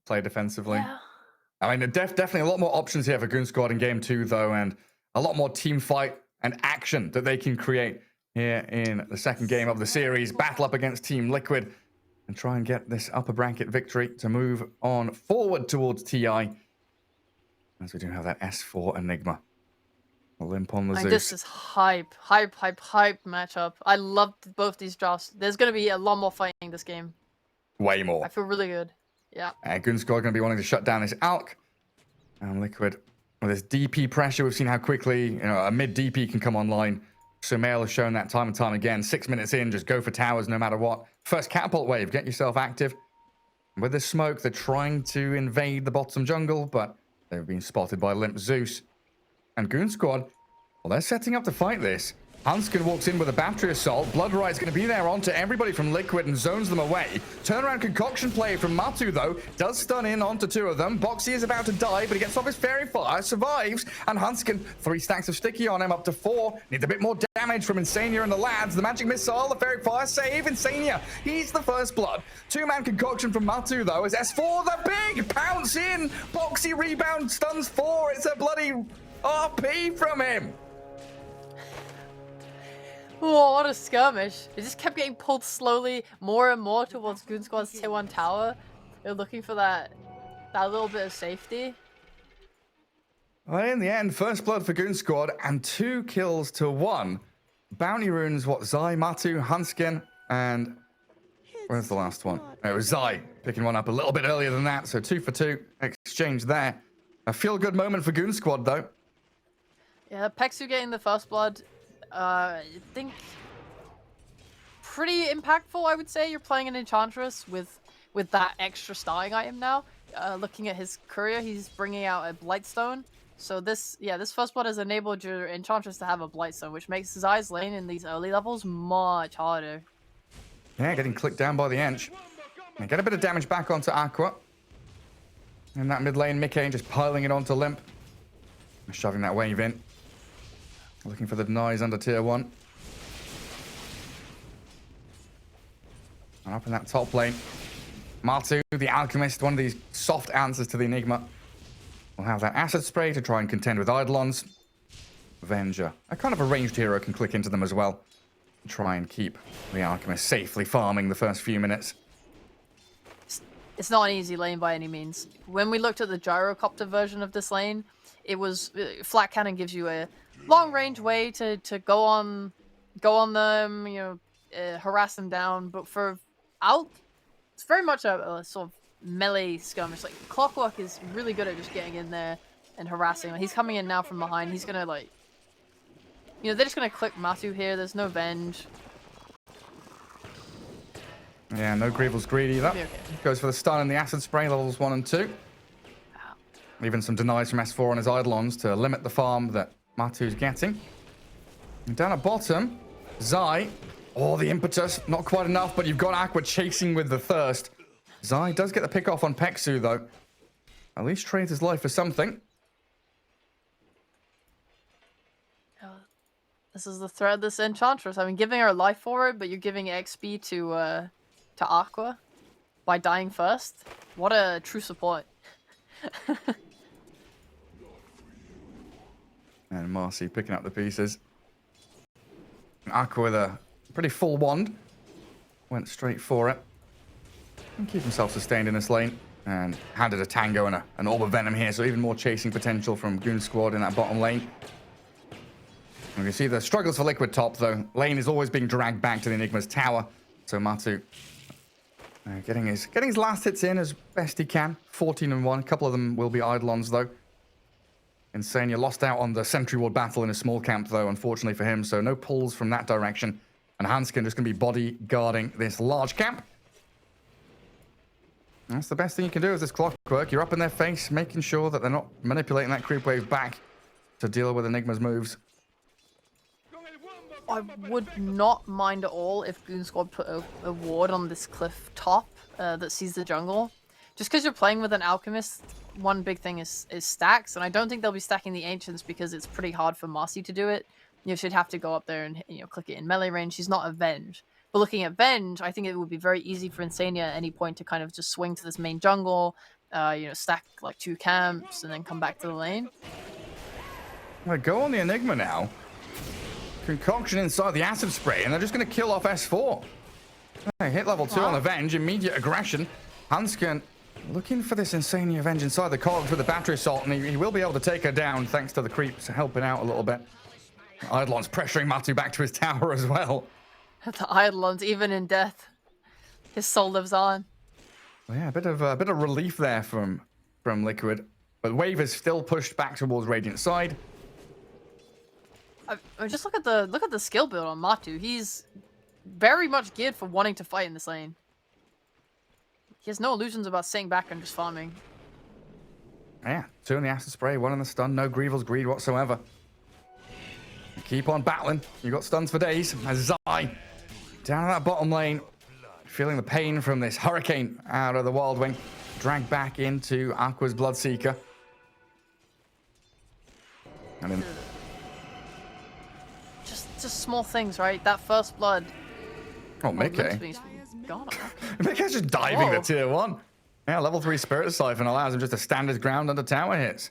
play defensively. Yeah. I mean, definitely a lot more options here for Goon Squad in game 2, though, and a lot more team fight and action that they can create here in the second game of the series. Battle up against Team Liquid and try and get this upper bracket victory to move on forward towards TI. As we do have that S4 Enigma. A limp on the Zeus. This is hype matchup. I loved both these drafts. There's going to be a lot more fighting this game. Way more. I feel really good. Yeah. Goon Squad going to be wanting to shut down this Alk. And Liquid, with this DP pressure, we've seen how quickly a mid DP can come online. Sumail has shown that time and time again. 6 minutes in, just go for towers no matter what. First catapult wave, get yourself active. With the smoke, they're trying to invade the bottom jungle, but they've been spotted by Limp Zeus. And Goon Squad, well, they're setting up to fight this. Hanskin walks in with a battery assault. Blood Riot's going to be there onto everybody from Liquid and zones them away. Turnaround concoction play from Matu, though, does stun in onto 2 of them. Boxy is about to die, but he gets off his fairy fire, survives, and Hanskin, 3 stacks of sticky on him, up to 4. Needs a bit more damage from Insania and the lads. The magic missile, the fairy fire save. Insania, he's the first blood. 2-man concoction from Matu, though, as S4, the big pounce in. Boxy rebound, stuns 4. It's a bloody RP from him. Oh, what a skirmish. It just kept getting pulled slowly more and more towards Goon Squad's tier 1 tower. They're looking for that little bit of safety. Well, in the end, first blood for Goon Squad and 2 kills to 1. Bounty runes, what, Zai, Matu, Hanskin, and where's the last one? It was Zai picking one up a little bit earlier than that, so 2 for 2 exchange there. A feel-good moment for Goon Squad, though. Yeah, Pexu getting the first blood. I think pretty impactful, I would say. You're playing an Enchantress with that extra starting item now. Looking at his courier, he's bringing out a Blightstone. So this first blood has enabled your Enchantress to have a Blightstone, which makes Zai's lane in these early levels much harder. Yeah, getting clicked down by the Ench. And get a bit of damage back onto Aqua. In that mid lane, Mickey just piling it onto Limp. Shoving that wave in. Looking for the denies under tier 1. And up in that top lane, Matu, the Alchemist, one of these soft answers to the Enigma, will have that acid spray to try and contend with Eidolons. Avenger, a kind of a ranged hero, can click into them as well. Try and keep the Alchemist safely farming the first few minutes. It's not an easy lane by any means. When we looked at the gyrocopter version of this lane, it was flat cannon gives you a long range way to go on them, harass them down. But for Alk, it's very much a sort of melee skirmish. Like Clockwork is really good at just getting in there and harassing. He's coming in now from behind. He's gonna they're just gonna click Matu here. There's no Venge. Yeah, no Greevil's greedy either. Okay. Goes for the stun and the acid spray, levels 1 and 2. Even some denies from S4 on his Eidolons to limit the farm that Matu's getting. And down at bottom, Zai. Oh, the impetus. Not quite enough, but you've got Aqua chasing with the thirst. Zai does get the pick off on Pexu, though. At least trades his life for something. This is the threat of this Enchantress. I mean, giving her life for it, but you're giving XP to Aqua by dying first. What a true support. And Marcy picking up the pieces. Aqua with a pretty full wand. Went straight for it. And keep himself sustained in this lane. And handed a Tango and an Orb of Venom here. So even more chasing potential from Goon Squad in that bottom lane. And you can see the struggles for Liquid top, though. Lane is always being dragged back to the Enigma's tower. So Matu getting his last hits in as best he can. 14 and 1. A couple of them will be Eidolons, though. Insania lost out on the Sentry Ward battle in a small camp, though, unfortunately for him. So no pulls from that direction. And Hanskin just going to be bodyguarding this large camp. That's the best thing you can do is this Clockwork. You're up in their face, making sure that they're not manipulating that creep wave back to deal with Enigma's moves. I would not mind at all if Goon Squad put a ward on this cliff top that sees the jungle. Just because you're playing with an Alchemist, one big thing is stacks, and I don't think they'll be stacking the Ancients because it's pretty hard for Marcy to do it. She'd have to go up there and click it in melee range. She's not Avenge. But looking at Venge, I think it would be very easy for Insania at any point to kind of just swing to this main jungle, stack like 2 camps, and then come back to the lane. Well, go on the Enigma now. Concoction inside the acid spray, and they're just going to kill off S4. Hit level 2 on Avenge, immediate aggression. Hansken looking for this Insania Avenge inside the cogs with the battery assault, and he will be able to take her down thanks to the creeps helping out a little bit. Eidolon's pressuring Matu back to his tower as well. The Eidolons, even in death, his soul lives on. Well, yeah, a bit of relief there from Liquid, but Wave is still pushed back towards Radiant's side. Just look at the skill build on Matu. He's very much geared for wanting to fight in this lane. He has no illusions about sitting back and just farming. Yeah, 2 in the acid spray, 1 in the stun, no Grievel's greed whatsoever. Keep on battling. You got stuns for days. As Zai down in that bottom lane, feeling the pain from this hurricane out of the Wild Wing, dragged back into Aqua's Bloodseeker. And then just small things, right? That first blood. Oh, Mickey. Mickey's just diving the tier 1. Yeah, level 3 Spirit Siphon allows him just to stand his ground under tower hits.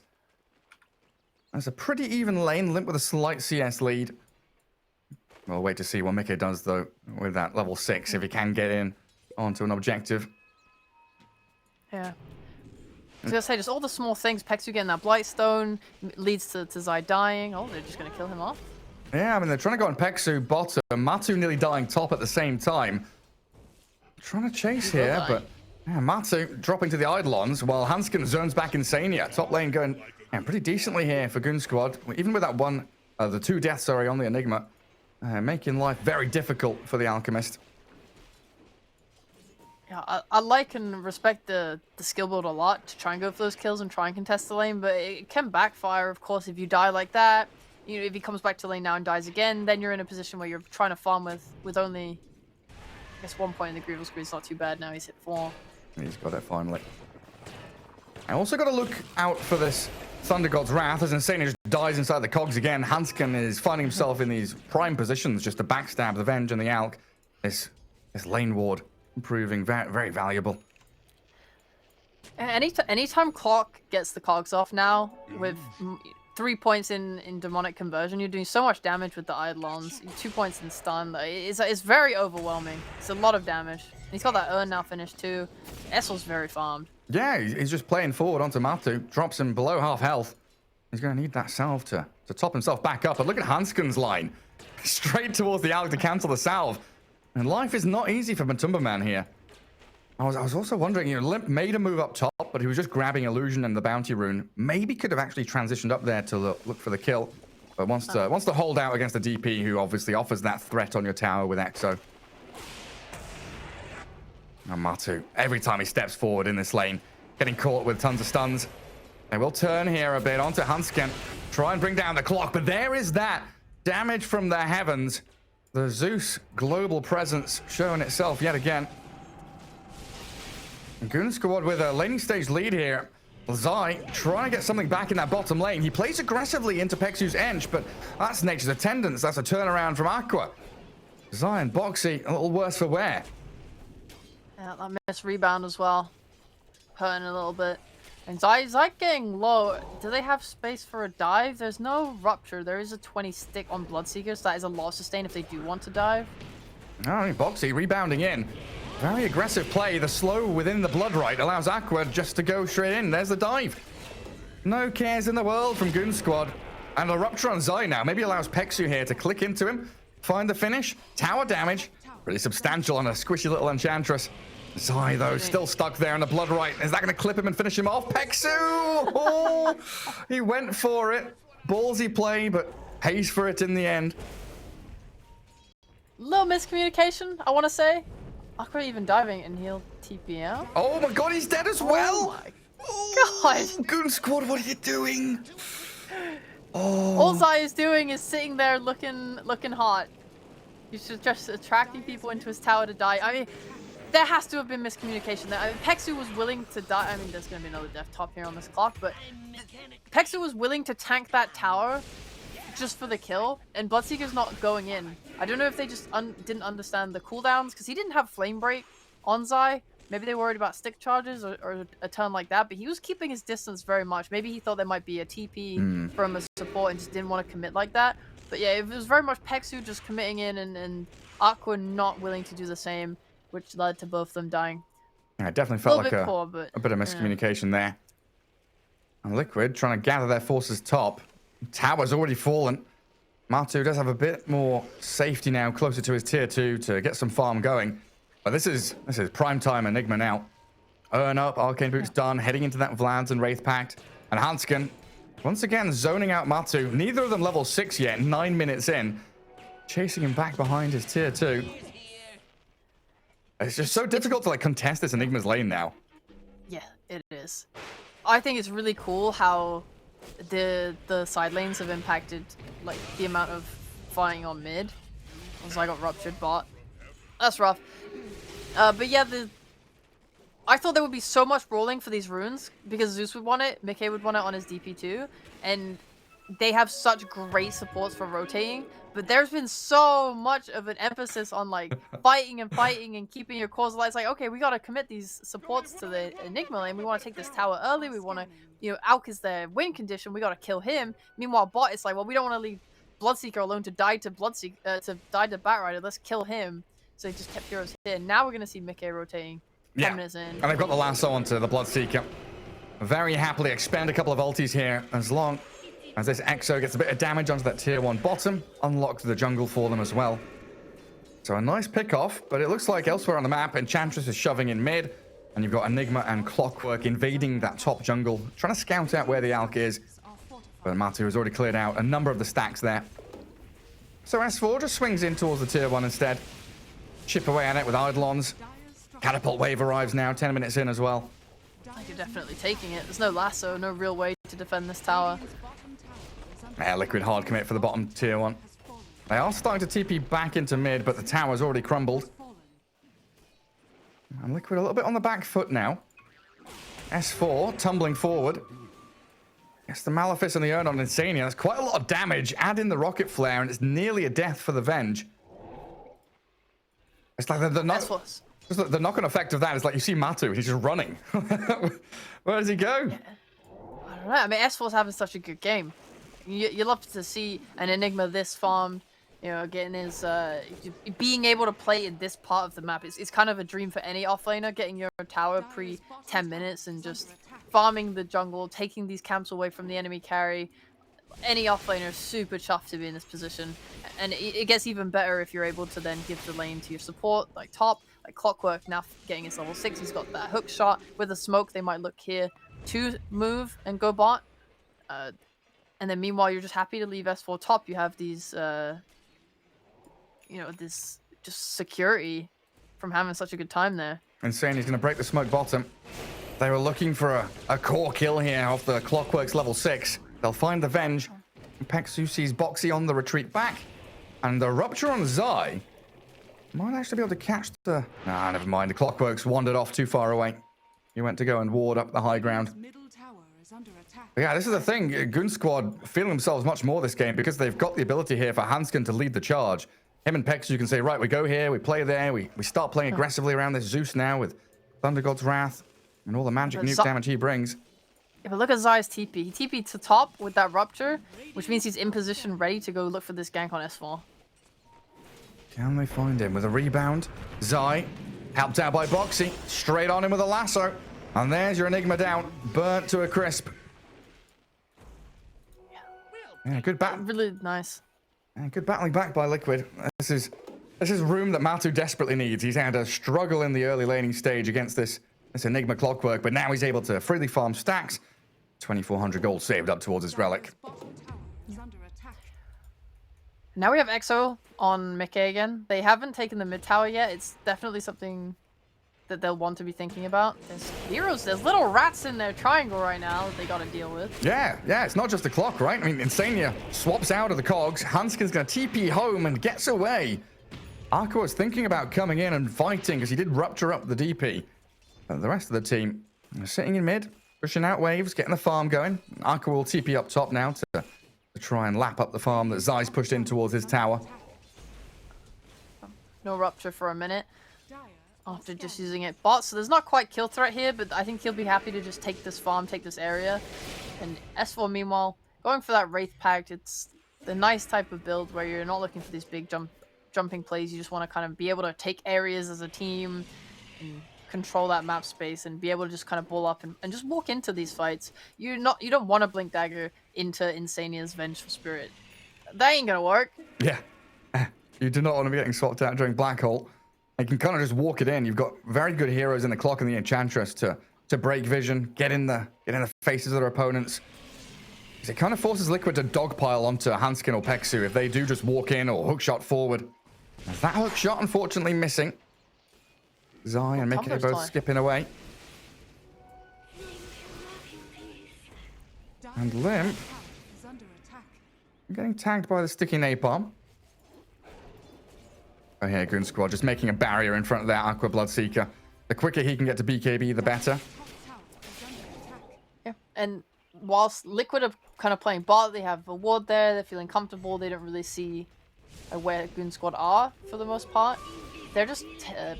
That's a pretty even lane, Limp with a slight CS lead. We'll wait to see what Mickey does, though, with that level 6, if he can get in onto an objective. Yeah. I was gonna say, just all the small things. Pexu getting that Blightstone leads to Zai dying. Oh, they're just gonna kill him off. Yeah, I mean, they're trying to go on Pexu bottom. Matu nearly dying top at the same time. Trying to chase here, but yeah, Matu dropping to the Eidolons while Hansken zones back Insania. Top lane going pretty decently here for Goon Squad. Even with that the 2 deaths, on the Enigma. Making life very difficult for the Alchemist. Yeah, I like and respect the skill build a lot to try and go for those kills and try and contest the lane, but it can backfire, of course, if you die like that. If he comes back to lane now and dies again, then you're in a position where you're trying to farm with only, I guess, 1 point in the Grievel's Greed's not too bad. Now he's hit 4. He's got it finally. I also got to look out for this Thunder God's Wrath as Insania just dies inside the cogs again. Hansken is finding himself in these prime positions just to backstab the Venge and the Alk. This lane ward proving very, very valuable. Anytime Clock gets the cogs off now with 3 points in demonic conversion, you're doing so much damage with the Eidolons. 2 points in stun. It's very overwhelming. It's a lot of damage. And he's got that urn now finished too. Essel's very farmed. Yeah, he's just playing forward onto Matu. Drops him below half health. He's going to need that salve to top himself back up. But look at Hansken's line. Straight towards the Alk to cancel the salve. And life is not easy for Matumba Man here. I was also wondering, Limp made a move up top, but he was just grabbing Illusion and the Bounty Rune. Maybe could have actually transitioned up there to look for the kill. But wants to hold out against the DP, who obviously offers that threat on your tower with Exo. And Matu, every time he steps forward in this lane, getting caught with tons of stuns. They will turn here a bit onto Hansken. Try and bring down the clock, but there is that damage from the heavens. The Zeus global presence showing itself yet again. Goon Squad with a laning stage lead here. Zai trying to get something back in that bottom lane. He plays aggressively into Pexu's Ench, but that's Nature's Attendance. That's a turnaround from Aqua. Zai and Boxy a little worse for wear. Yeah, that missed rebound as well. Hurting a little bit. And Zai's getting low. Do they have space for a dive? There's no rupture. There is a 20 stick on Bloodseeker, so that is a lot of sustain if they do want to dive. Oh, Boxy rebounding in. Very aggressive play. The slow within the Blood Right allows Aqua just to go straight in. There's the dive. No cares in the world from Goon Squad. And the rupture on Zai now. Maybe allows Pexu here to click into him. Find the finish. Tower damage. Pretty substantial on a squishy little Enchantress. Zai, though, still stuck there in the Blood Right. Is that going to clip him and finish him off? Pexu! Oh, he went for it. Ballsy play, but pays for it in the end. Little miscommunication, I want to say. Aqua even diving and he'll TP out. Oh my god, he's dead as well! Oh my god! Goon Squad, what are you doing? Oh. All Zai is doing is sitting there looking hot. He's just attracting people into his tower to die. I mean, there has to have been miscommunication there. I mean, Pexu was willing to die. I mean, there's going to be another death top here on this clock, but Pexu was willing to tank that tower just for the kill, and Bloodseeker's not going in. I don't know if they just didn't understand the cooldowns, because he didn't have Flame Break on Zai. Maybe they were worried about stick charges or a turn like that, but he was keeping his distance very much. Maybe he thought there might be a TP from a support and just didn't want to commit like that. But yeah, it was very much Pexu just committing in and Aqua not willing to do the same, which led to both of them dying. Yeah, it definitely felt like poor, a bit of miscommunication there. And Liquid trying to gather their forces top. Tower's already fallen. Matu does have a bit more safety now, closer to his tier 2 to get some farm going. But this is prime time Enigma now. Earn up, Arcane Boots done, heading into that Vlad's and Wraith Pact. And Hanskin, once again, zoning out Matu. Neither of them level 6 yet, 9 minutes in. Chasing him back behind his tier 2. It's just so difficult to like contest this Enigma's lane now. Yeah, it is. I think it's really cool how the side lanes have impacted like the amount of fighting on mid. Once I got ruptured bot. That's rough. But yeah, I thought there would be so much brawling for these runes because Zeus would want it, Mickey would want it on his DP too, and they have such great supports for rotating. But there's been so much of an emphasis on like fighting and keeping your cores alive. It's like, okay, we gotta commit these supports to the Enigma lane. We want to take this tower early. We want to, you know, Alk is their win condition. We gotta kill him. Meanwhile, bot is like, well, we don't want to leave Bloodseeker alone to die to Batrider. Let's kill him. So they just kept heroes here. Now we're gonna see Mickey rotating. 10 minutes in. And they've got the lasso onto the Bloodseeker. Very happily expend a couple of ultis here as long as this Exo gets a bit of damage onto that tier 1 bottom. Unlocked the jungle for them as well. So a nice pick off, but it looks like elsewhere on the map, Enchantress is shoving in mid, and you've got Enigma and Clockwork invading that top jungle, trying to scout out where the Alk is. But Matu has already cleared out a number of the stacks there. So S4 just swings in towards the tier 1 instead. Chip away at it with Eidolons. Catapult wave arrives now, 10 minutes in as well. You're definitely taking it. There's no lasso, no real way to defend this tower. Yeah, Liquid hard commit for the bottom tier 1. They are starting to TP back into mid, but the tower's already crumbled. And Liquid a little bit on the back foot now. S4 tumbling forward. Yes, the Malefice and the Urn on Insania. That's quite a lot of damage. Add in the Rocket Flare, and it's nearly a death for the Venge. It's like the knock-on effect of that is like you see Matu, he's just running. Where does he go? Yeah. I don't know. I mean, S4's having such a good game. You love to see an Enigma this farmed, you know, getting his being able to play in this part of the map. It's kind of a dream for any offlaner, getting your tower pre 10 minutes and just farming the jungle, taking these camps away from the enemy carry. Any offlaner is super chuffed to be in this position, and it gets even better if you're able to then give the lane to your support, like top, like Clockwork now getting his level 6. He's got that hook shot with a smoke. They might look here to move and go bot, and then meanwhile you're just happy to leave S4 top. You have these, you know, this just security from having such a good time there. Insane. He's going to break the smoke bottom. They were looking for a core kill here off the Clockwork's level 6. They'll find the Venge. Pexu sees Boxy on the retreat back. And the Rupture on Zai might actually be able to catch the... Nah, never mind. The Clockwork's wandered off too far away. He went to go and ward up the high ground. But yeah, this is the thing. Goon Squad feeling themselves much more this game because they've got the ability here for Hanskin to lead the charge. Him and Pexu can say, right, we go here, we play there, we start playing aggressively around this Zeus now with Thunder God's Wrath and all the magic nuke damage he brings. Yeah, but look at Zai's TP. He TP'd to top with that Rupture, which means he's in position ready to go look for this gank on S4. Can they find him with a rebound? Zai, helped out by Boxy, straight on him with a lasso. And there's your Enigma down, burnt to a crisp. Yeah, good battle. Really nice. Yeah, good battling back by Liquid. This is room that Matu desperately needs. He's had a struggle in the early laning stage against this Enigma Clockwork, but now he's able to freely farm stacks. 2,400 gold saved up towards his relic. Now we have Exo on Mickey again. They haven't taken the mid tower yet. It's definitely something that they'll want to be thinking about. There's heroes, there's little rats in their triangle right now that they got to deal with. Yeah, it's not just the clock, right? I mean, Insania swaps out of the cogs. Hanskin's going to TP home and gets away. Arco was thinking about coming in and fighting because he did rupture up the DP. But the rest of the team are sitting in mid, pushing out waves, getting the farm going. Arco will TP up top now to try and lap up the farm that Zai's pushed in towards his tower. No rupture for a minute after just using it. Bot, so there's not quite kill threat here, but I think he'll be happy to just take this farm, take this area. And S4, meanwhile, going for that Wraith Pact. It's the nice type of build where you're not looking for these big jumping plays. You just want to kind of be able to take areas as a team and control that map space and be able to just kind of ball up and just walk into these fights. You don't want to Blink Dagger into Insania's Vengeful Spirit. That ain't gonna work. Yeah. You do not want to be getting swapped out during Black Hole. You can kind of just walk it in. You've got very good heroes in the Clock and the Enchantress to break vision, get in the faces of their opponents. It kind of forces Liquid to dogpile onto Hanskin or Peksu if they do just walk in or hookshot forward. That hookshot unfortunately missing. Zai and Mickey both skipping away. And Limp getting tagged by the sticky napalm. Oh, here, Goon Squad just making a barrier in front of that Aqua Bloodseeker. The quicker he can get to BKB, the better. Yeah, and whilst Liquid are kind of playing bot, they have a ward there, they're feeling comfortable, they don't really see where Goon Squad are for the most part. They're just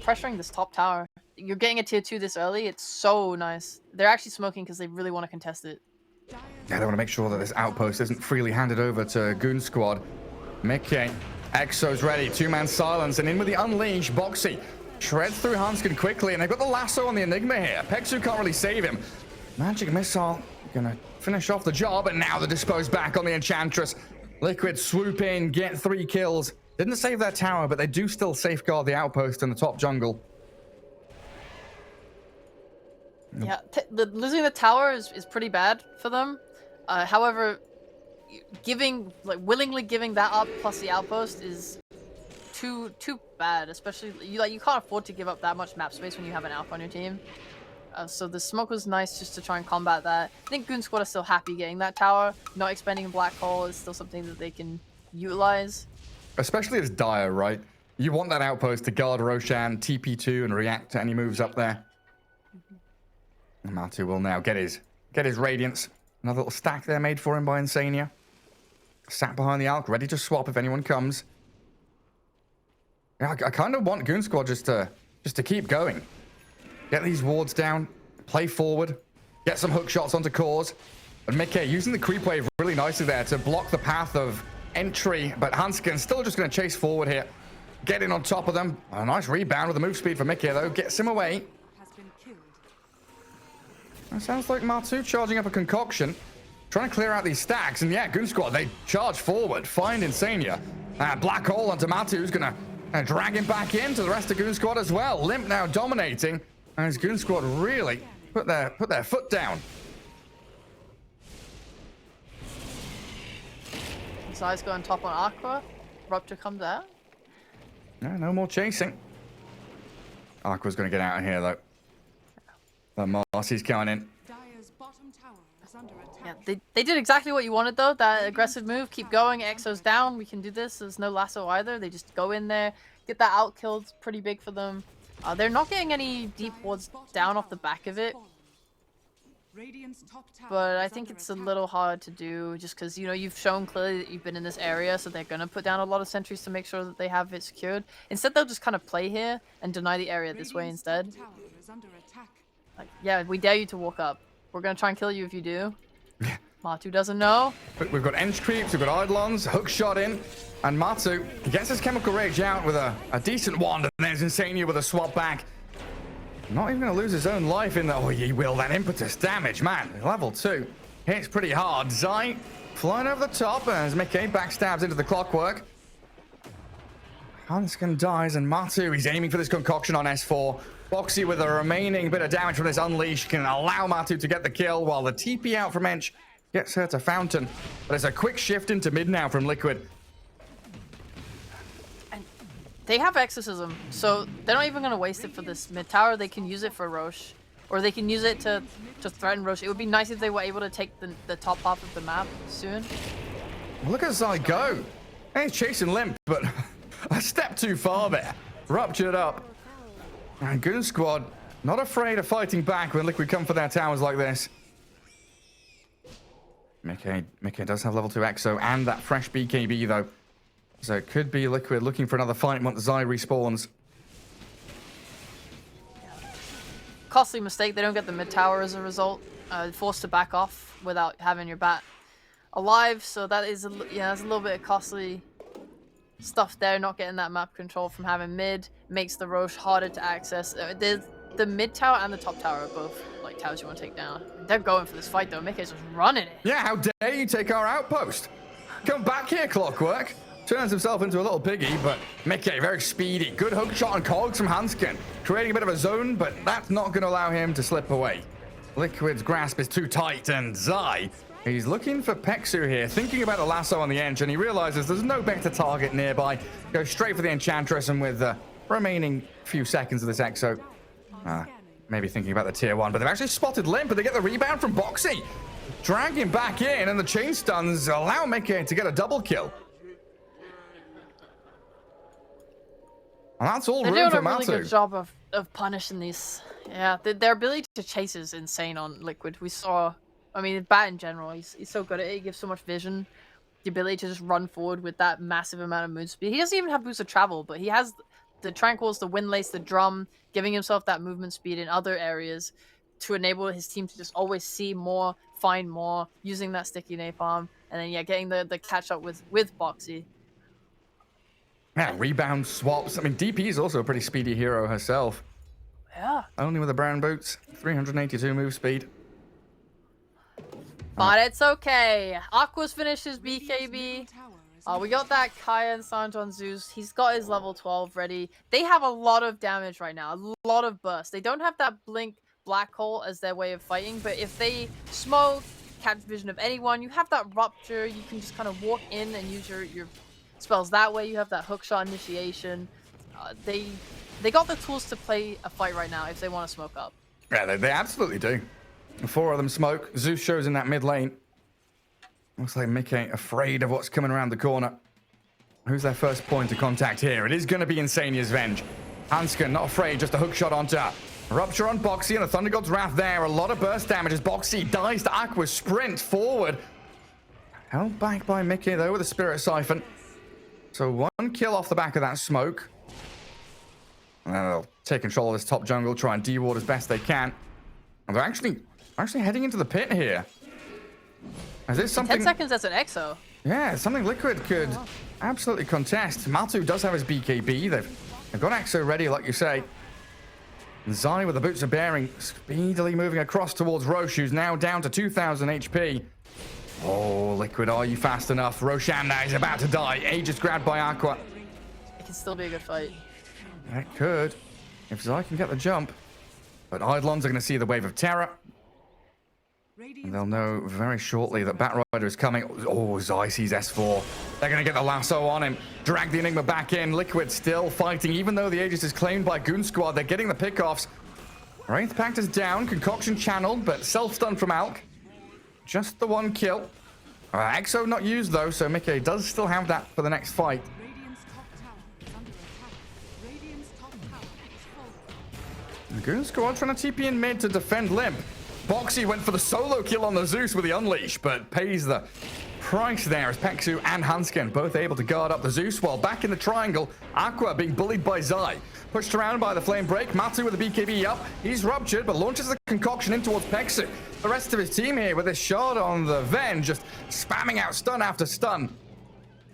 pressuring this top tower. You're getting a tier 2 this early, it's so nice. They're actually smoking because they really want to contest it. Yeah, they want to make sure that this outpost isn't freely handed over to Goon Squad. Mickey, Exo's ready, 2-man silence, and in with the Unleash. Boxy shreds through Hanskin quickly, and they've got the lasso on the Enigma here. Peksu can't really save him. Magic Missile gonna finish off the job, and now the Dispose back on the Enchantress. Liquid swoop in, get 3 kills. Didn't save their tower, but they do still safeguard the outpost in the top jungle. Yeah, losing the tower is pretty bad for them. However, willingly giving that up plus the outpost is too bad. Especially you can't afford to give up that much map space when you have an Alpha on your team. So the smoke was nice just to try and combat that. I think Goon Squad are still happy getting that tower. Not expending a Black Hole is still something that they can utilize. Especially as Dire, right? You want that outpost to guard Roshan, TP2, and react to any moves up there. And Matu will now get his Radiance. Another little stack there made for him by Insania. Sat behind the Alk, ready to swap if anyone comes. Yeah, I kind of want Goon Squad just to keep going. Get these wards down, play forward, get some hook shots onto cores. And Mickey using the creep wave really nicely there to block the path of entry. But Hanskin still just going to chase forward here. Get in on top of them. A nice rebound with the move speed for Mickey, though. Gets him away. It sounds like Matu charging up a concoction. Trying to clear out these stacks. And yeah, Goon Squad, they charge forward. Find Insania. Black Hole onto Matu, who's going to drag him back into the rest of Goon Squad as well. Limp now dominating. As Goon Squad really put their foot down. Zai's going top on Aqua. Rupture comes out. No more chasing. Aqua's going to get out of here, though. But Marcy's going in. Yeah, they did exactly what you wanted, though. That aggressive move. Keep going. Exo's down. We can do this. There's no lasso either. They just go in there. Get that out killed. It's pretty big for them. They're not getting any deep wards down off the back of it. But I think it's a little hard to do just because, you've shown clearly that you've been in this area, so they're going to put down a lot of sentries to make sure that they have it secured. Instead, they'll just kind of play here and deny the area this way instead. Like, yeah, we dare you to walk up. We're going to try and kill you if you do. Matu doesn't know. We've got Ench Creeps, we've got Eidolons, hook shot in, and Matu gets his Chemical Rage out with a decent wand, and there's Insania with a swap back. Not even going to lose his own life in the... Oh, he will. That impetus damage, man. Level 2. Hits pretty hard. Zai flying over the top as Mickey backstabs into the clockwork. Hanskin dies, and Matu, he's aiming for this concoction on S4. Boxy with the remaining bit of damage from this Unleash can allow Matu to get the kill, while the TP out from Ench gets her to Fountain. But it's a quick shift into mid now from Liquid. And they have Exorcism, so they're not even going to waste it for this mid tower. They can use it for Roche, or they can use it to threaten Roche. It would be nice if they were able to take the top half of the map soon. Look at Zai go. And he's chasing Limp, but a step too far there. Ruptured up. And Goon Squad not afraid of fighting back when Liquid come for their towers like this. Mickey does have level 2 Exo and that fresh BKB though. So it could be Liquid looking for another fight once Zai respawns. Costly mistake. They don't get the mid tower as a result. Forced to back off without having your bat alive. So that is, that's a little bit of costly stuff there. Not getting that map control from having mid makes the Roche harder to access. The mid tower and the top tower are both like towers you want to take down. They're going for this fight though. Mickey's just running it. Yeah, how dare you take our outpost? Come back here, Clockwork. Turns himself into a little piggy, but Mickey, very speedy. Good hook shot on cogs from Hanskin. Creating a bit of a zone, but that's not going to allow him to slip away. Liquid's grasp is too tight, and Zai, he's looking for Pexu here, thinking about the lasso on the edge, and he realizes there's no better target nearby. Goes straight for the Enchantress, and with the remaining few seconds of this Exo, maybe thinking about the tier 1, but they've actually spotted Limp, but they get the rebound from Boxy. Drag him back in, and the chain stuns allow Mickey to get a double kill. And that's all They're room doing for a really Matu. good job of punishing these. Yeah, their ability to chase is insane on Liquid. We saw, I mean, Bat in general, he's so good at it. He gives so much vision. The ability to just run forward with that massive amount of move speed. He doesn't even have boost of travel, but he has the Tranquils, the Windlace, the Drum, giving himself that movement speed in other areas to enable his team to just always see more, find more, using that sticky napalm, and then getting the catch up with Boxy. Yeah, rebound swaps. I mean, DP is also a pretty speedy hero herself. Yeah. Only with the brown boots, 382 move speed. But it's okay. Aqua's finished his BKB. We got that Kaya and Sanj on Zeus. He's got his level 12 ready. They have a lot of damage right now, a lot of burst. They don't have that blink black hole as their way of fighting, but if they smoke, catch vision of anyone, you have that rupture. You can just kind of walk in and use your spells that way. You have that hookshot initiation. They got the tools to play a fight right now if they want to smoke up. Yeah, they absolutely do. 4 of them smoke. Zeus shows in that mid lane. Looks like Mickey afraid of what's coming around the corner. Who's their first point of contact here? It is going to be Insania's Venge. Hanskin not afraid, just a hookshot onto her. Rupture on Boxy and the Thunder God's Wrath there. A lot of burst damage as Boxy dies to Aqua. Sprint forward. Held back by Mickey though with a Spirit Siphon. So 1 kill off the back of that smoke. And then they'll take control of this top jungle, try and de-ward as best they can. And they're actually heading into the pit here. Is this something... 10 seconds, that's an Exo. Yeah, something Liquid could absolutely contest. Matu does have his BKB. They've got Exo ready, like you say. And Zai with the Boots of Bearing, speedily moving across towards Roche, who's now down to 2,000 HP. Oh, Liquid, are you fast enough? Roshan now is about to die. Aegis grabbed by Aqua. It can still be a good fight. It could, if Zai can get the jump. But Eidolons are going to see the Wave of Terror. And they'll know very shortly that Batrider is coming. Oh, Zai sees S4. They're going to get the lasso on him. Drag the Enigma back in. Liquid still fighting. Even though the Aegis is claimed by Goon Squad, they're getting the pickoffs. Wraith Pact is down. Concoction channeled, but self-stun from Alk. Just the 1 kill. Exo not used, though, so Mickey does still have that for the next fight. The Goon Squad trying to TP in mid to defend Limp. Boxy went for the solo kill on the Zeus with the Unleash, but pays the price there as Pexu and Hanskin both able to guard up the Zeus, while back in the triangle, Aqua being bullied by Zai. Pushed around by the Flame Break, Matu with the BKB up. He's ruptured, but launches the concoction in towards Pexu. The rest of his team here with this shot on the Ven, just spamming out stun after stun.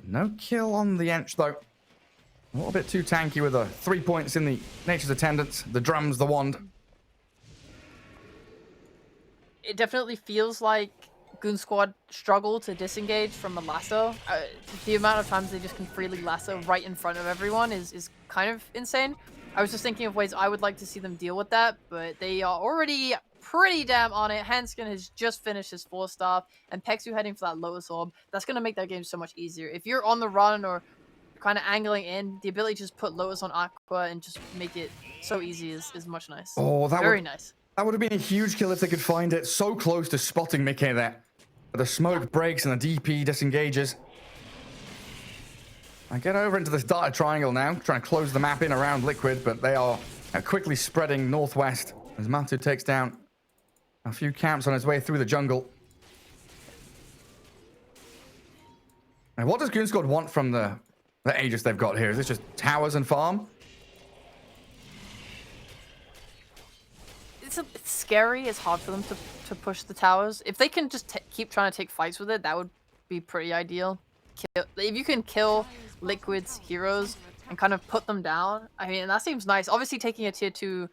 No kill on the Ench, though. A little bit too tanky with the 3 points in the Nature's Attendants, the drums, the wand. It definitely feels like Goon Squad struggle to disengage from a lasso. The amount of times they just can freely lasso right in front of everyone is kind of insane. I was just thinking of ways I would like to see them deal with that, but they are already pretty damn on it. Hanskin has just finished his 4-star, and Pexu heading for that Lotus Orb. That's going to make that game so much easier. If you're on the run or kind of angling in, the ability to just put Lotus on Aqua and just make it so easy is much nice. Oh, very nice. That would have been a huge kill if they could find it. So close to spotting Mickey there. But the smoke breaks and the DP disengages. I get over into this dotted triangle now, trying to close the map in around Liquid, but they are quickly spreading northwest as Matu takes down a few camps on his way through the jungle. And what does goonsquad want from the Aegis they've got here? Is this just towers and farm? It's scary. It's hard for them to push the towers. If they can just keep trying to take fights with it, that would be pretty ideal. If you can kill Liquid's heroes and kind of put them down, I mean, that seems nice. Obviously, taking a tier 2,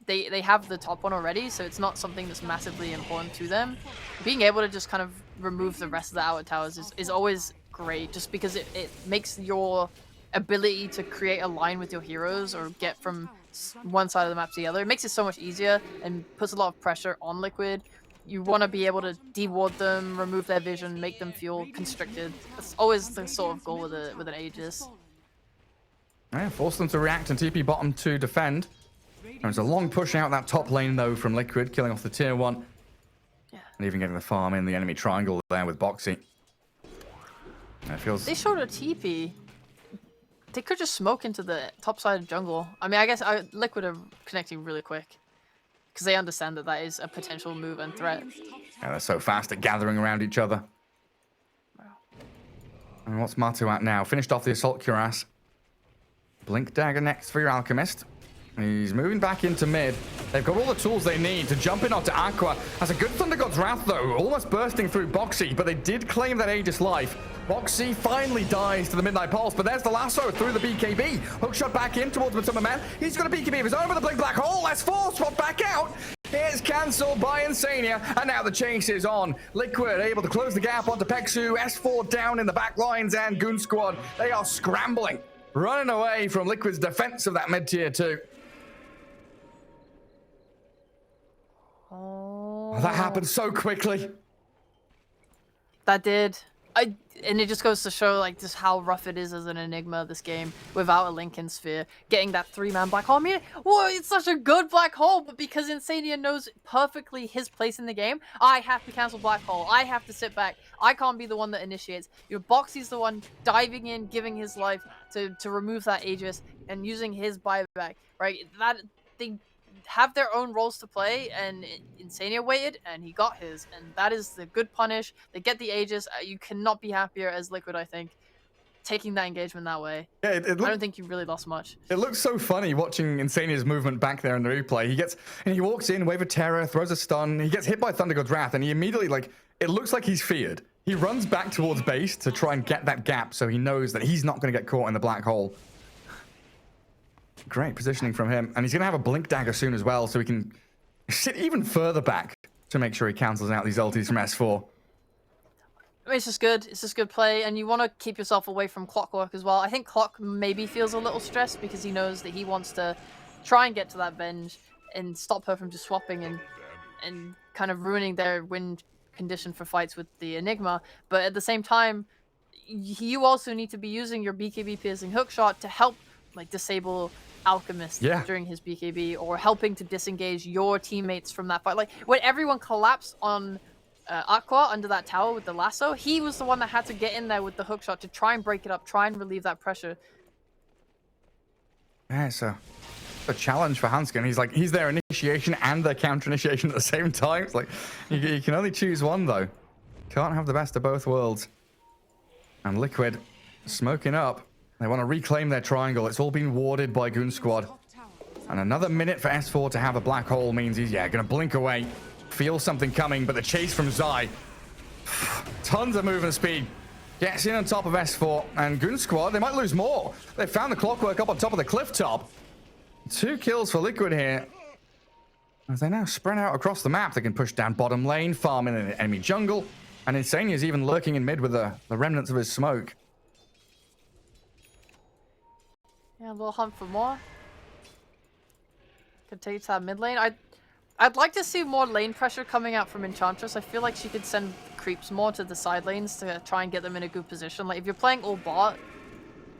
they have the top one already, so it's not something that's massively important to them. Being able to just kind of remove the rest of the outer towers is always great, just because it makes your ability to create a line with your heroes or get from one side of the map to the other. It makes it so much easier and puts a lot of pressure on Liquid. You want to be able to deward them, remove their vision, make them feel constricted. That's always the sort of goal with an Aegis. Yeah, force them to react and TP bottom to defend. There's a long push out that top lane though from Liquid, killing off the tier 1. Yeah. And even getting the farm in the enemy triangle there with Boxy. It feels... They showed a TP. They could just smoke into the top side of jungle. I mean, I guess Liquid are connecting really quick. Because they understand that is a potential move and threat. Yeah, they're so fast at gathering around each other. Wow. And what's Matu at now? Finished off the Assault Cuirass. Blink Dagger next for your Alchemist. He's moving back into mid. They've got all the tools they need to jump in onto Aqua. Has a good Thunder God's Wrath, though, almost bursting through Boxy, but they did claim that Aegis life. Boxy finally dies to the Midnight Pulse, but there's the lasso through the BKB. Hookshot back in towards Matuma Man. He's got a BKB of his own with a Blink Black Hole. S4 swap back out. It's cancelled by Insania, and now the chase is on. Liquid able to close the gap onto Peksu. S4 down in the back lines, and goonsquad, they are scrambling, running away from Liquid's defense of that mid-tier 2. Oh. That happened so quickly. That did. And it just goes to show like just how rough it is as an Enigma, this game, without a Lincoln Sphere. Getting that 3-man black hole. I mean, whoa, it's such a good black hole, but because Insania knows perfectly his place in the game, I have to cancel black hole. I have to sit back. I can't be the one that initiates. You know, Boxy's the one diving in, giving his life to remove that Aegis and using his buyback, right? That they have their own roles to play, and Insania waited and he got his, and that is the good punish. They get the Aegis. You cannot be happier as Liquid, I think, taking that engagement that way. Yeah, I don't think you really lost much. It looks so funny watching Insania's movement back there in the replay. He walks in, Wave of Terror, throws a stun, he gets hit by Thunder God's Wrath, and he immediately, like, it looks like he's feared. He runs back towards base to try and get that gap so he knows that he's not going to get caught in the black hole. Great positioning from him. And he's going to have a Blink Dagger soon as well, so he can sit even further back to make sure he cancels out these ultis from S4. I mean, it's just good. It's just good play, and you want to keep yourself away from Clockwork as well. I think Clock maybe feels a little stressed because he knows that he wants to try and get to that Venge and stop her from just swapping and kind of ruining their win condition for fights with the Enigma. But at the same time, you also need to be using your BKB piercing hookshot to help like disable Alchemist during his BKB, or helping to disengage your teammates from that fight. Like when everyone collapsed on Aqua under that tower with the lasso, he was the one that had to get in there with the hookshot to try and break it up, try and relieve that pressure. Yeah, so a challenge for Hanskin. He's their initiation and their counter initiation at the same time. It's like you can only choose one though. Can't have the best of both worlds. And Liquid smoking up. They want to reclaim their triangle. It's all been warded by goonsquad. And another minute for S4 to have a black hole means he's, going to blink away. Feel something coming, but the chase from Zai. Tons of movement speed. Gets in on top of S4. And goonsquad, they might lose more. They found the Clockwork up on top of the cliff top. 2 kills for Liquid here. As they now spread out across the map, they can push down bottom lane, farm in an enemy jungle. And Insania's even lurking in mid with the remnants of his smoke. Yeah, a little hunt for more. Could take it to that mid lane. I'd like to see more lane pressure coming out from Enchantress. I feel like she could send creeps more to the side lanes to try and get them in a good position. Like if you're playing all bot,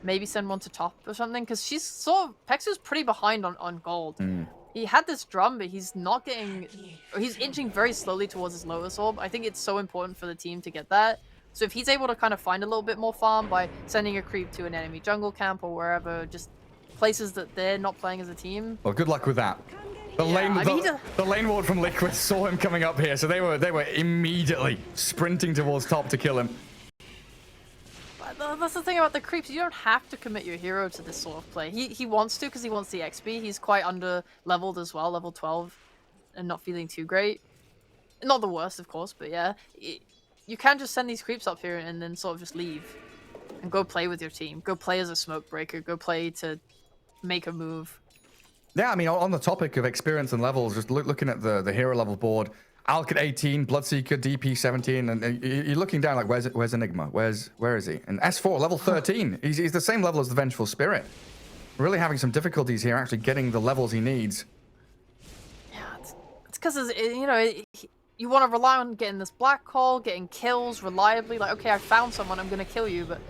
maybe send one to top or something, because she's sort of Peksu's pretty behind on gold. He had this drum, but he's not getting, or he's inching very slowly towards his Lotus Orb. I think it's so important for the team to get that. So if he's able to kind of find a little bit more farm by sending a creep to an enemy jungle camp or wherever, just places that they're not playing as a team. Well, good luck with that. The lane ward from Liquid saw him coming up here, so they were immediately sprinting towards top to kill him. That's the thing about the creeps. You don't have to commit your hero to this sort of play. He wants to because he wants the XP. He's quite under leveled as well, level 12, and not feeling too great. Not the worst, of course, but yeah. You can just send these creeps up here and then sort of just leave and go play with your team. Go play as a smoke breaker. Go play to make a move. Yeah, I mean, on the topic of experience and levels, just looking at the hero level board, Alk at 18, Bloodseeker, DP 17, and you're looking down like, where's Enigma? Where is he? And S4, level 13. He's the same level as the Vengeful Spirit. Really having some difficulties here, actually getting the levels he needs. Yeah, it's because, you know, you want to rely on getting this black hole, getting kills reliably. Like, okay, I found someone, I'm going to kill you, but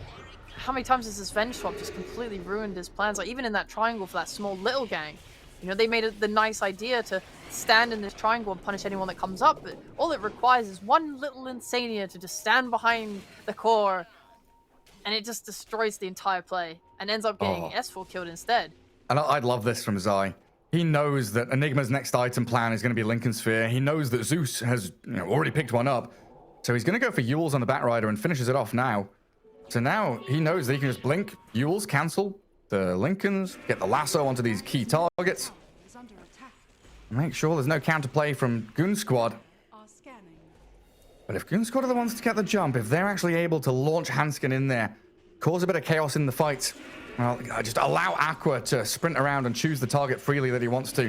how many times has this Venge swap just completely ruined his plans? Like, even in that triangle for that small little gang, you know, they made it the nice idea to stand in this triangle and punish anyone that comes up, but all it requires is one little Insania to just stand behind the core, and it just destroys the entire play, and ends up getting S4 killed instead. And I'd love this from Zai. He knows that Enigma's next item plan is going to be Lincoln Sphere. He knows that Zeus has already picked one up, so he's going to go for Yules on the Batrider and finishes it off now. So now he knows that he can just blink, Yules, cancel the Lincolns, get the lasso onto these key targets. Make sure there's no counterplay from Goon Squad. But if Goon Squad are the ones to get the jump, if they're actually able to launch Hanskin in there, cause a bit of chaos in the fight, well, just allow Aqua to sprint around and choose the target freely that he wants to,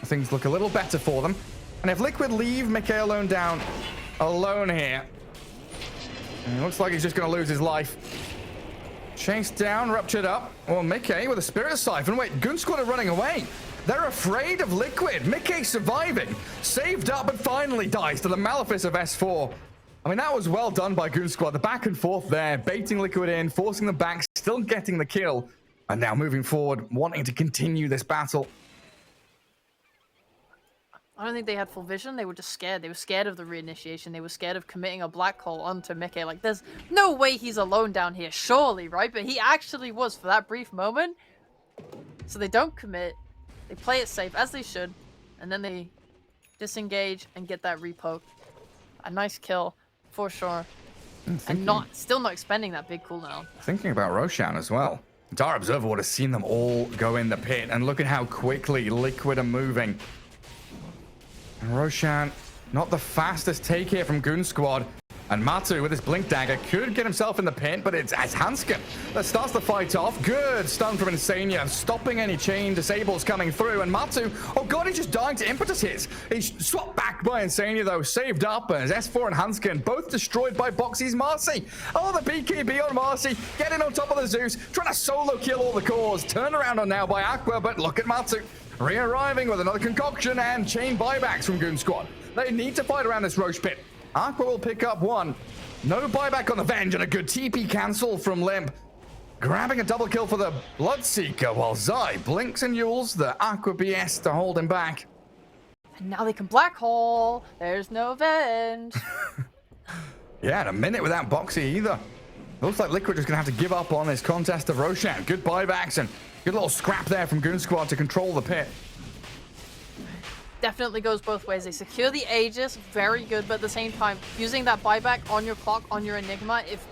things look a little better for them. And if Liquid leave Mickey alone down, alone here, it looks like he's just going to lose his life. Chased down, ruptured up. Well, Mickey with a Spirit Siphon. Wait, Goon Squad are running away. They're afraid of Liquid. Mickey surviving. Saved up and finally dies to the Malefice of S4. I mean, that was well done by Goon Squad. The back and forth there, baiting Liquid in, forcing them back, still getting the kill. And now moving forward, wanting to continue this battle. I don't think they had full vision. They were just scared. They were scared of the reinitiation. They were scared of committing a black hole onto Mickey. Like, there's no way he's alone down here, surely, right? But he actually was for that brief moment. So they don't commit. They play it safe, as they should. And then they disengage and get that repoke. A nice kill, for sure. And still not expending that big cooldown. Thinking about Roshan as well. Dark Observer would have seen them all go in the pit. And look at how quickly Liquid are moving. And Roshan, not the fastest take here from Goon Squad. And Matu with his Blink Dagger could get himself in the pit, but it's Hanskin that starts the fight off. Good stun from Insania, stopping any chain disables coming through. And Matu, oh god, he's just dying to impetus hits. He's swapped back by Insania though, saved up as S4 and Hanskin both destroyed by Boxy's Marcy. Oh, the BKB on Marcy, getting on top of the Zeus, trying to solo kill all the cores. Turn around on now by Aqua, but look at Matu. Re-arriving with another concoction and chain buybacks from Goon Squad. They need to fight around this Roche pit. Aqua will pick up one. No buyback on the Venge and a good TP cancel from Limp. Grabbing a double kill for the Bloodseeker while Zai blinks and Yules the Aqua BS to hold him back. And now they can black hole. There's no Venge. Yeah, and a minute without Boxy either. Looks like Liquid is going to have to give up on this contest of Roshan. Good buybacks and good little scrap there from Goon Squad to control the pit. Definitely goes both ways. They secure the Aegis, very good, but at the same time, using that buyback on your clock, on your Enigma, if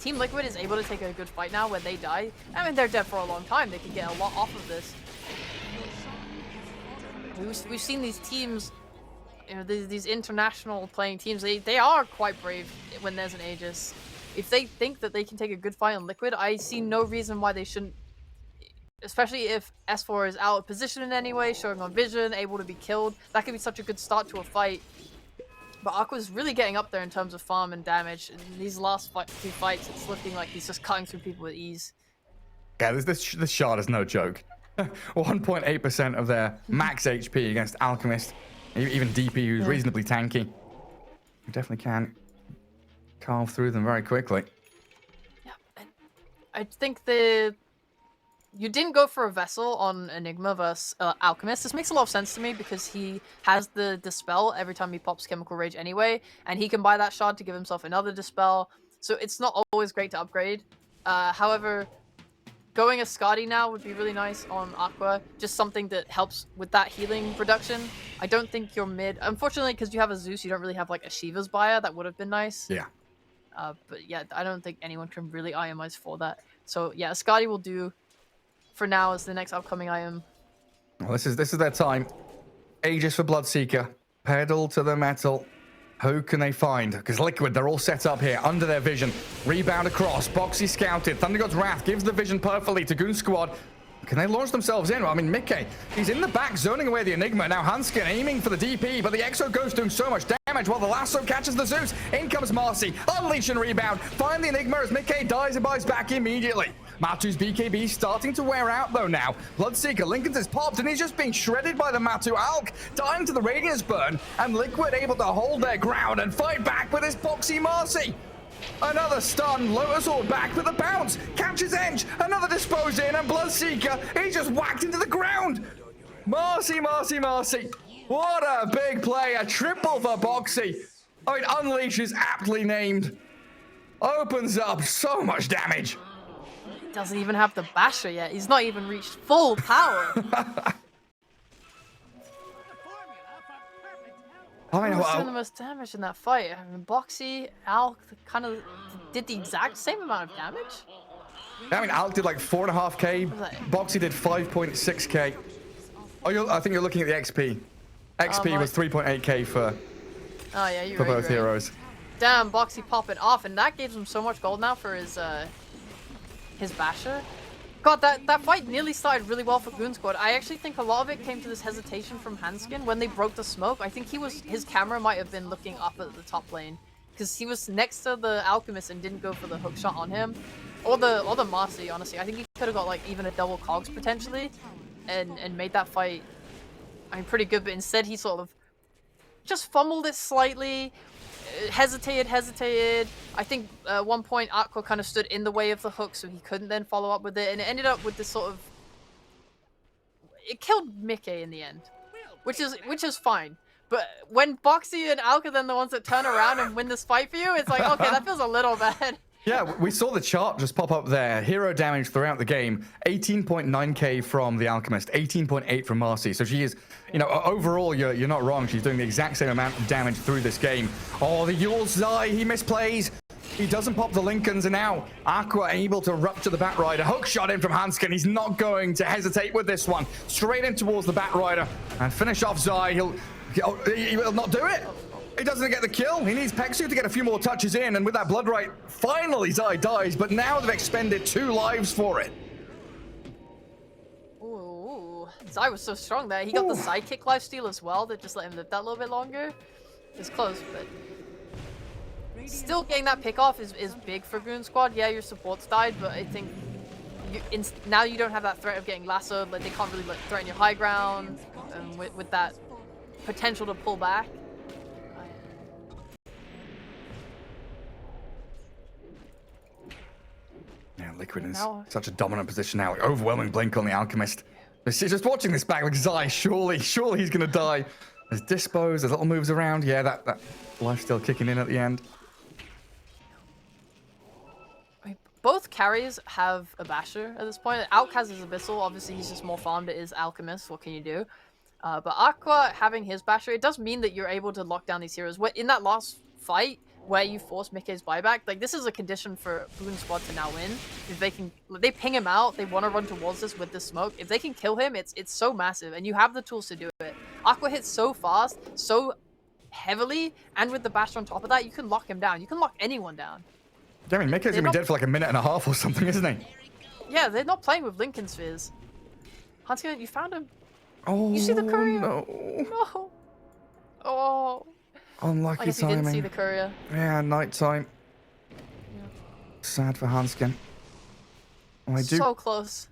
Team Liquid is able to take a good fight now where they die, I mean, they're dead for a long time. They can get a lot off of this. We've seen these teams, you know, these international playing teams, they are quite brave when there's an Aegis. If they think that they can take a good fight on Liquid, I see no reason why they shouldn't. Especially if S4 is out of position in any way, showing on vision, able to be killed. That could be such a good start to a fight. But Aqua's really getting up there in terms of farm and damage. In these last two fights, it's looking like he's just cutting through people with ease. Yeah, this shard is no joke. 1.8% of their max HP against Alchemist. Even DP, who's reasonably tanky. You definitely can carve through them very quickly. Yeah, and I think you didn't go for a Vessel on Enigma versus Alchemist. This makes a lot of sense to me because he has the Dispel every time he pops Chemical Rage anyway, and he can buy that shard to give himself another Dispel, so it's not always great to upgrade. However, going a Skadi now would be really nice on Aqua, just something that helps with that healing reduction. I don't think your mid... Unfortunately, because you have a Zeus, you don't really have like a Shiva's buyer. That would have been nice. Yeah. But yeah, I don't think anyone can really itemize for that. So yeah, Ascati will do for now as the next upcoming item. Well, this is their time. Aegis for Bloodseeker. Pedal to the metal. Who can they find? Because Liquid, they're all set up here under their vision. Rebound across. Boxy scouted. Thunder God's Wrath gives the vision perfectly to Goon Squad. Can they launch themselves in? I mean, Mickey, he's in the back, zoning away the Enigma. Now Hanskin aiming for the DP, but the Exo Ghost doing so much damage while the Lasso catches the Zeus. In comes Marcy. Unleash and rebound. Find the Enigma as Mickey dies and buys back immediately. Matu's BKB starting to wear out though now. Bloodseeker, Lincoln's is popped and he's just being shredded by the Matu Alk, dying to the Radiance Burn, and Liquid able to hold their ground and fight back with his Boxy Marcy. Another stun, Lotus Orb back with a bounce, catches Edge, another dispose in, and Bloodseeker, he's just whacked into the ground. Marcy, Marcy, Marcy. What a big play, a triple for Boxy. I mean, Unleash is aptly named. Opens up so much damage. He doesn't even have the Basher yet. He's not even reached full power. I mean, Who was doing the most damage in that fight? I mean, Boxy, Alk kind of did the exact same amount of damage. I mean, Alk did like 4.5k. Boxy did 5.6k. Oh, I think you're looking at the XP. XP was 3.8k for both heroes. Damn, Boxy popping off, and that gives him so much gold now for his Basher. God, that fight nearly started really well for Goon Squad. I actually think a lot of it came to this hesitation from Hanskin when they broke the smoke. I think his camera might have been looking up at the top lane because he was next to the Alchemist and didn't go for the hook shot on him, or the Marcy. Honestly, I think he could have got like even a double cogs potentially, and made that fight, I mean, pretty good. But instead, he sort of just fumbled it slightly. Hesitated. I think at one point Aqua kind of stood in the way of the hook, so he couldn't then follow up with it, and it ended up with this sort of. It killed Mickey in the end, which is fine. But when Boxy and Alka then the ones that turn around and win this fight for you, it's like, okay, that feels a little bad. Yeah, we saw the chart just pop up there. Hero damage throughout the game, 18.9k from the Alchemist, 18.8 from Marcy. So she is, overall, you're not wrong. She's doing the exact same amount of damage through this game. Oh, the Yule's Zai, he misplays. He doesn't pop the Lincolns, and now Aqua able to rupture the Batrider. Hook shot in from Hanskin. He's not going to hesitate with this one. Straight in towards the Batrider and finish off Zai. He'll not do it. He doesn't get the kill. He needs Peksu to get a few more touches in, and with that blood right, finally Zai dies, but now they've expended 2 lives for it. Ooh, Zai was so strong there. He got the sidekick lifesteal as well that just let him live that little bit longer. It's close, but still getting that pick off is big for Goon Squad. Yeah, your supports died, but I think now you don't have that threat of getting lassoed. Like, they can't really threaten your high ground, with that potential to pull back. Yeah, Liquid is such a dominant position now. Like, overwhelming blink on the Alchemist. But she's just watching this back like, Zai, surely he's going to die. There's dispos, there's little moves around. Yeah, that life still kicking in at the end. Both carries have a Basher at this point. Alk has his Abyssal. Obviously, he's just more farmed. It is Alchemist. What can you do? But Aqua having his Basher, it does mean that you're able to lock down these heroes. In that last fight, where you force Mickey's buyback, like, this is a condition for Goon Squad to now win. If they ping him out, they want to run towards this with the smoke. If they can kill him, it's so massive, and you have the tools to do it. Aqua hits so fast, so heavily, and with the Basher on top of that, you can lock him down. You can lock anyone down. I mean, Mickey's gonna be dead for like a minute and a half or something, isn't he? Yeah, they're not playing with Lincoln Spheres. Hanskin, you found him. Oh, you see the courier? No. Oh. Unlucky I guess timing. You didn't see the courier. Yeah, nighttime. Yeah. Sad for Hanskin. Well, So close.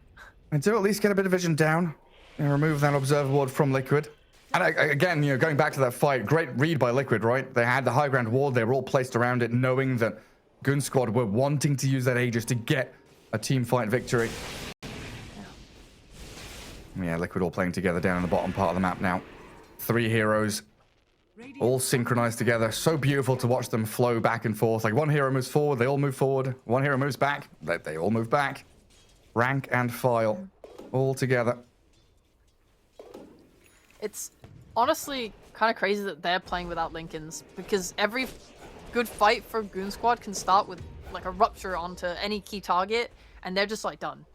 I do at least get a bit of vision down and remove that observer ward from Liquid. And again, going back to that fight, great read by Liquid, right? They had the high ground ward. They were all placed around it, knowing that Goon Squad were wanting to use that Aegis to get a team fight victory. Yeah, Liquid all playing together down in the bottom part of the map now. 3 heroes, all synchronized together. So beautiful to watch them flow back and forth. Like, one hero moves forward, they all move forward. One hero moves back, they all move back. Rank and file, all together. It's honestly kind of crazy that they're playing without Lincolns, because good fight for Goon Squad can start with like a rupture onto any key target, and they're just like done.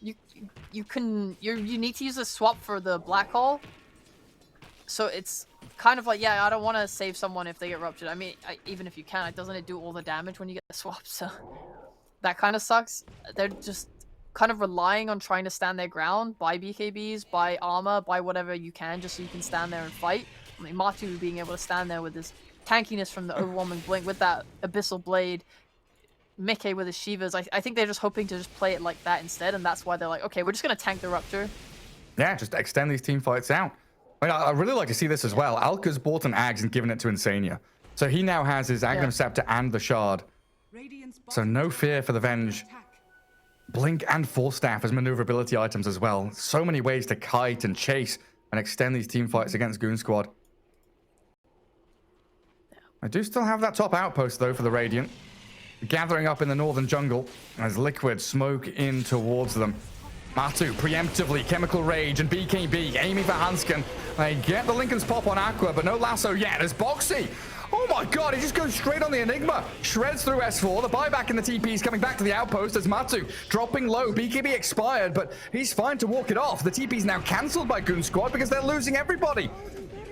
You need to use a swap for the black hole. So it's kind of like, yeah, I don't want to save someone if they get ruptured. I mean, even if you can, doesn't it do all the damage when you get the swap? So that kind of sucks. They're just kind of relying on trying to stand their ground, buy BKBs, buy armor, buy whatever you can just so you can stand there and fight. I mean, Matu being able to stand there with his tankiness from the overwhelming blink with that abyssal blade, Mickey with his Shivas. I think they're just hoping to just play it like that instead, and that's why they're like, okay, we're just going to tank the rupture. Yeah, just extend these team fights out. I mean, I really like to see this as well. Alka's bought an Ags and given it to Insania. So he now has his Agnum Scepter and the Shard. So no fear for the Venge. Blink and Force Staff as maneuverability items as well. So many ways to kite and chase and extend these team fights against Goon Squad. I do still have that top outpost, though, for the Radiant. Gathering up in the northern jungle as Liquid smoke in towards them. Matu preemptively, Chemical Rage and BKB aiming for Hansken. They get the Lincoln's pop on Aqua, but no lasso yet. There's Boxy. Oh my god, he just goes straight on the Enigma. Shreds through S4. The buyback in the TP is coming back to the outpost as Matu dropping low. BKB expired, but he's fine to walk it off. The TP is now cancelled by Goon Squad because they're losing everybody.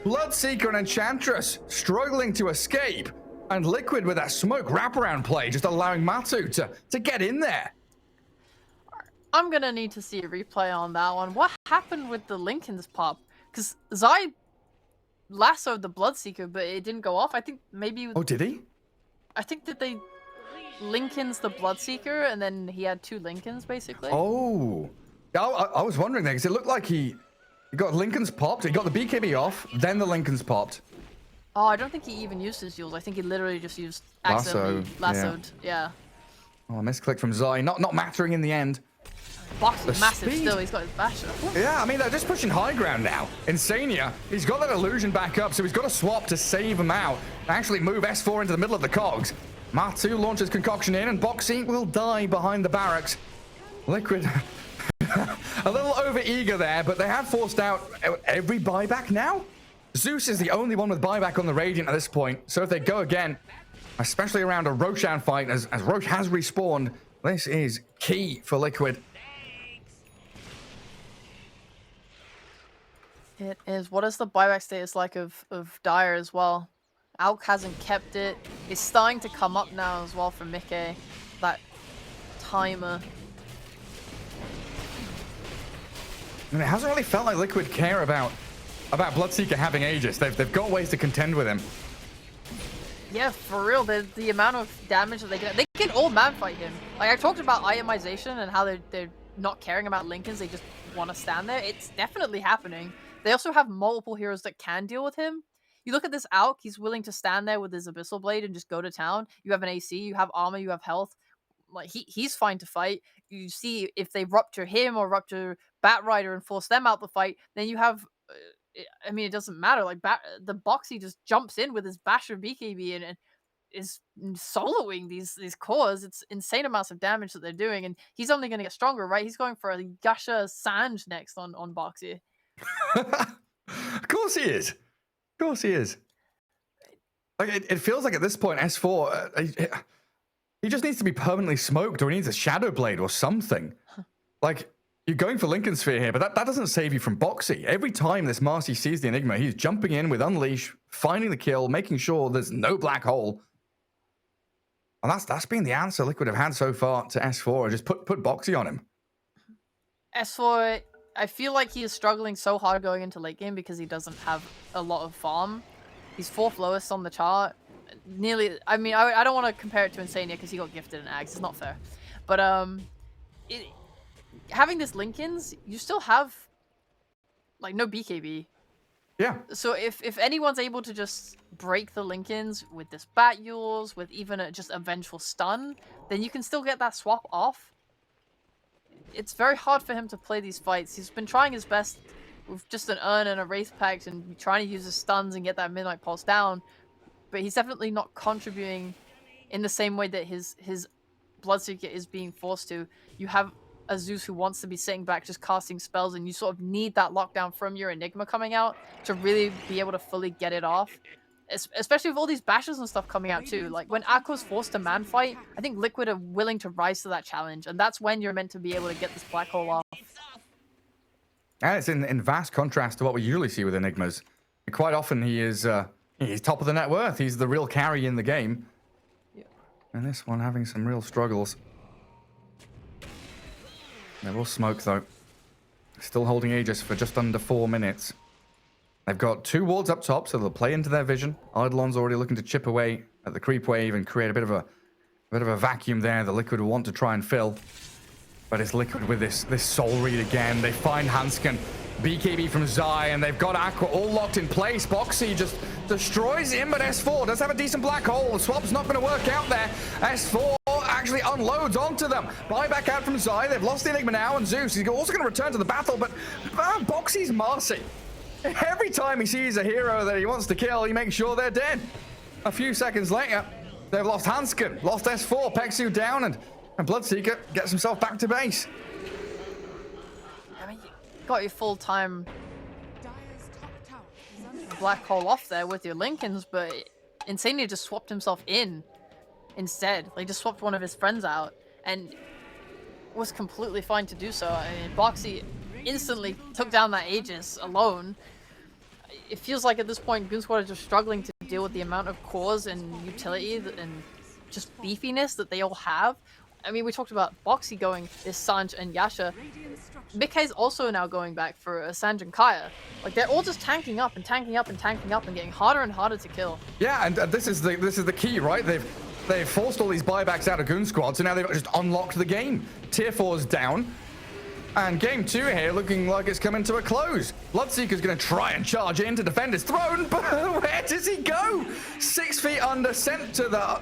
Bloodseeker and Enchantress struggling to escape. And Liquid with that smoke wraparound play, just allowing Matu to get in there. I'm gonna need to see a replay on that one. What happened with the Lincoln's pop? Because Zai lassoed the Bloodseeker, but it didn't go off. I think maybe... Oh, did he? I think that they Lincoln's the Bloodseeker, and then he had two Lincolns, basically. Oh. I was wondering there, because it looked like he got Lincoln's popped, he got the BKB off, then the Lincoln's popped. Oh, I don't think he even used his heals. I think he literally just used accidentally lassoed. Yeah. Oh, a misclick from Zai. Not mattering in the end. Box is massive still. He's got his basher. Yeah, I mean, they're just pushing high ground now. Insania, he's got that illusion back up, so he's got to swap to save him out. Actually move S4 into the middle of the cogs. Matu launches Concoction in, and Boxy will die behind the barracks. Liquid, a little over-eager there, but they have forced out every buyback now? Zeus is the only one with buyback on the Radiant at this point, so if they go again, especially around a Roshan fight, as Rosh has respawned, this is key for Liquid. It is. What is the buyback status like of Dire as well? Alk hasn't kept it. It's starting to come up now as well for Mickey. That timer. And it hasn't really felt like Liquid care about Bloodseeker having Aegis. They've got ways to contend with him. Yeah, for real. The amount of damage that they can all man fight him. Like I talked about itemization and how they're not caring about Lincolns. They just want to stand there. It's definitely happening. They also have multiple heroes that can deal with him. You look at this Alk, he's willing to stand there with his Abyssal Blade and just go to town. You have an AC, you have armor, you have health. Like he's fine to fight. You see if they rupture him or rupture Batrider and force them out the fight, then you have... I mean, it doesn't matter. Like the Boxy just jumps in with his Basher BKB and is soloing these cores. It's insane amounts of damage that they're doing, and he's only going to get stronger, right? He's going for a Gasha Sanj next on Boxy. Of course he is. Of course he is. Like it feels like at this point, S4, he just needs to be permanently smoked, or he needs a Shadow Blade or something. Like, you're going for Lincoln Sphere here, but that doesn't save you from Boxy. Every time this Marcy sees the Enigma, he's jumping in with Unleash, finding the kill, making sure there's no black hole. And that's been the answer Liquid have had so far to S4. Just put Boxy on him. S4, I feel like he is struggling so hard going into late game because he doesn't have a lot of farm. He's 4th lowest on the chart. Nearly, I mean, I don't want to compare it to Insania because he got gifted an Ags. It's not fair. But having this Lincolns, you still have like no BKB. Yeah. So if anyone's able to just break the Lincolns with this Bat Yules, with even just a Vengeful Stun, then you can still get that swap off. It's very hard for him to play these fights. He's been trying his best with just an Urn and a Wraith Pact and trying to use his stuns and get that Midnight Pulse down, but he's definitely not contributing in the same way that his Bloodseeker is being forced to. You have a Zeus who wants to be sitting back just casting spells, and you sort of need that lockdown from your Enigma coming out to really be able to fully get it off. especially with all these bashes and stuff coming out too. Like when Aqua's forced to man fight, I think Liquid are willing to rise to that challenge, and that's when you're meant to be able to get this black hole off. And it's in vast contrast to what we usually see with Enigmas. Quite often he's top of the net worth. He's the real carry in the game. Yeah. And this one having some real struggles. They will smoke though. Still holding Aegis for just under 4 minutes. They've got 2 wards up top, so they'll play into their vision. Eidolon's already looking to chip away at the creep wave and create a bit of a vacuum there. The Liquid will want to try and fill. But it's Liquid with this soul read again. They find Hansken, BKB from Zai, and they've got Aqua all locked in place. Boxy just destroys him, but S4 does have a decent black hole. The swap's not going to work out there. S4 actually unloads onto them. Buyback out from Zai. They've lost the Enigma now, and Zeus. He's also going to return to the battle, but Boxy's Marcy. Every time he sees a hero that he wants to kill, he makes sure they're dead. A few seconds later, they've lost Hansken, lost S4, Pexu down, and Bloodseeker gets himself back to base. I mean, you got your full-time black hole off there with your Lincolns, but Insania just swapped himself in instead. Like, just swapped one of his friends out, and was completely fine to do so. I mean, Boxy instantly took down that Aegis alone. It feels like at this point, goonsquad are just struggling to deal with the amount of cores and utility and just beefiness that they all have. I mean, we talked about Boxy going this Sanj and Yasha. Mickey's also now going back for Sanj and Kaya. Like, they're all just tanking up and tanking up and tanking up and getting harder and harder to kill. Yeah, and this is the key, right? They've forced all these buybacks out of goonsquad, so now they've just unlocked the game. Tier 4's down. And game 2 here looking like it's coming to a close. Bloodseeker's going to try and charge in to defend his throne, but where does he go? 6 feet under, sent to the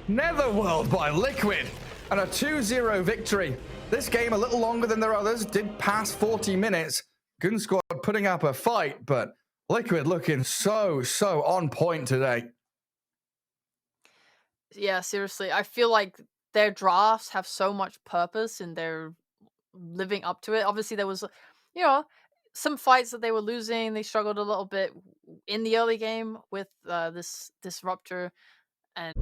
netherworld by Liquid. And a 2-0 victory. This game, a little longer than their others, did pass 40 minutes. goonsquad putting up a fight, but Liquid looking so on point today. Yeah, seriously. I feel like their drafts have so much purpose and they're living up to it. Obviously, there was, some fights that they were losing. They struggled a little bit in the early game with this rupture, and